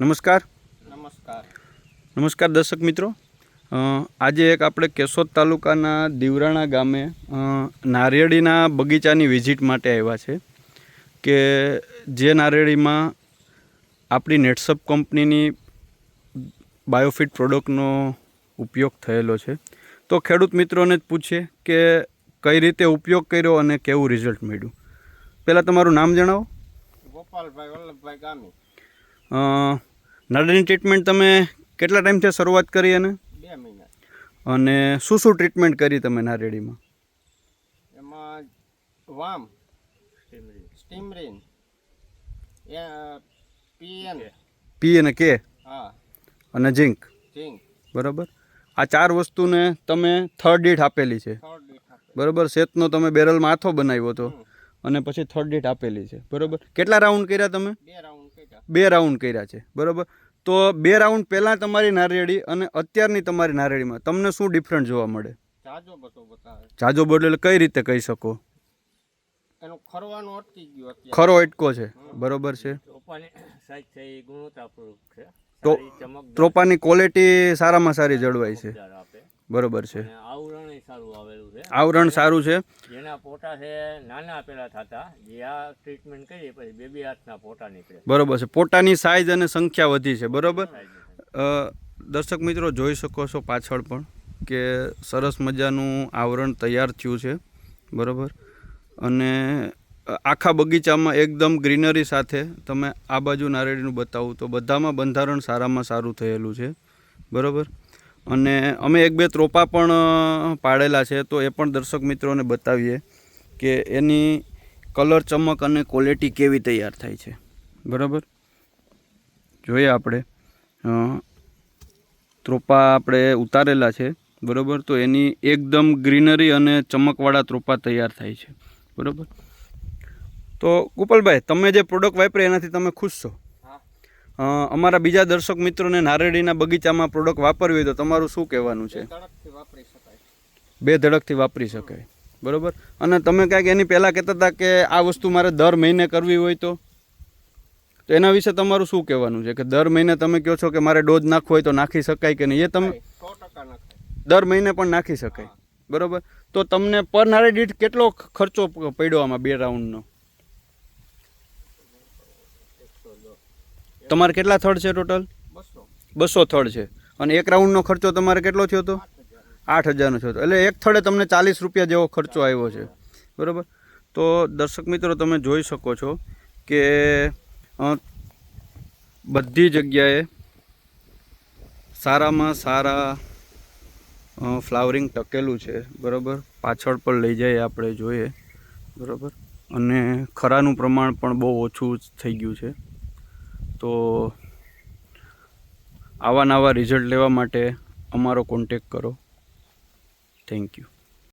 નમસ્કાર નમસ્કાર નમસ્કાર દર્શક મિત્રો, આજે એક આપણે કેશોદ તાલુકાના દીવરાણા ગામે નારિયેળીના બગીચાની વિઝિટ માટે આવ્યા છે કે જે નારિયેળીમાં આપણી નેટસપ કંપનીની બાયોફિટ પ્રોડક્ટનો ઉપયોગ થયેલો છે. તો ખેડૂત મિત્રોને જ પૂછીએ કે કઈ રીતે ઉપયોગ કર્યો અને કેવું રિઝલ્ટ મળ્યું. પહેલાં તમારું નામ જણાવો. ગોપાલભાઈ વલ્લભભાઈ ગામી. નારિયેળીની ટ્રીટમેન્ટ તમે કેટલા ટાઈમથી શરૂઆત કરી અને 2 મહિના. અને શું ટ્રીટમેન્ટ કરી તમે નારિયેળીમાં? એમાં વામ, સ્ટીમરીન, પી અને કે હા અને ઝીંક, બરાબર. આ 4 વસ્તુને તમે થર્ડ ડીટ આપેલી છે, બરાબર. શેતનો તમે બેરલમાં આથો બનાવ્યો હતો અને પછી થર્ડ ડીટ આપેલી છે, બરાબર. કેટલા રાઉન્ડ કર્યા તમે? 2 રાઉન્ડ કર્યા છે, બરાબર. તો 2 રાઉન્ડ પહેલાં તમારી નારિયેળી અને અત્યારની તમારી નારિયેળીમાં તમને શું ડિફરન્ટ જોવા મળે? જાજો બદલો એટલે કઈ રીતે કહી શકો? એનો ખરવાનો અટકી ગયો, ખરો અટકો છે, બરોબર છે. તો ત્રોપાની ક્વોલિટી સારામાં સારી જળવાય છે, બરોબર છે. આવરણ સારું છે. જેના પોટા છે નાના આપેલા થતા, જે આ ટ્રીટમેન્ટ કરી પછી 2 હાથના પોટા નીકળે, બરોબર છે. પોટાની સાઇઝ અને સંખ્યા વધી છે, બરોબર. દર્શક મિત્રો જોઈ શકો છો પાછળ પણ કે સરસ મજાનું આવરણ તૈયાર થયું છે, બરોબર. અને આખા બગીચામાં એકદમ ગ્રીનરી સાથે તમે આ બાજુ નારિયેળીનું બતાવું તો બધામાં બંધારણ સારામાં સારું થયેલું છે, બરોબર. અને અમે 1-2 ત્રોપા પણ પાડેલા છે, તો એ પણ દર્શક મિત્રોને બતાવીએ કે એની કલર, ચમક અને ક્વોલિટી કેવી તૈયાર થાય છે, બરાબર. જોઈએ આપણે ત્રોપા આપણે ઉતારેલા છે, બરાબર. તો એની એકદમ ગ્રીનરી અને ચમકવાળા ત્રોપા તૈયાર થાય છે, બરાબર. તો ગોપાલભાઈ, તમે જે પ્રોડક્ટ વાપરી એનાથી તમે ખુશ છો? અમારા બીજા દર્શક મિત્રોને નારિયેળીના બગીચામાં પ્રોડક્ટ વાપરવી હોય તો તમારું શું કહેવાનું છે? 2 ધડકથી વાપરી શકાય, બરાબર. અને તમે કાંઈક એની પહેલાં કહેતા હતા કે આ વસ્તુ મારે દર મહિને કરવી હોય તો એના વિશે તમારું શું કહેવાનું છે? કે દર મહિને તમે કહો છો કે મારે ડોઝ નાખવો હોય તો નાખી શકાય કે નહીં? એ તમે 100% દર મહિને પણ નાખી શકાય, બરાબર. તો તમને પર નારિયેળી દીઠ કેટલો ખર્ચો પડ્યો આમાં 2 રાઉન્ડનો? તમારે કેટલા થડ છે ટોટલ? 200 થડ છે. અને 1 રાઉન્ડનો ખર્ચો તમારે કેટલો થયો હતો? 8,000નો થયો હતો. એટલે એક થડે તમને 40 રૂપિયા જેવો ખર્ચો આવ્યો છે, બરાબર. તો દર્શક મિત્રો તમે જોઈ શકો છો કે બધી જગ્યાએ સારામાં સારા ફ્લાવરિંગ ટકેલું છે, બરાબર. પાછળ પણ લઈ જઈએ આપણે જોઈએ, બરાબર. અને ખરાનું પ્રમાણ પણ બહુ ઓછું થઈ ગયું છે. તો આવા નવા રિઝલ્ટ લેવા માટે અમારો કોન્ટેક કરો. Thank you.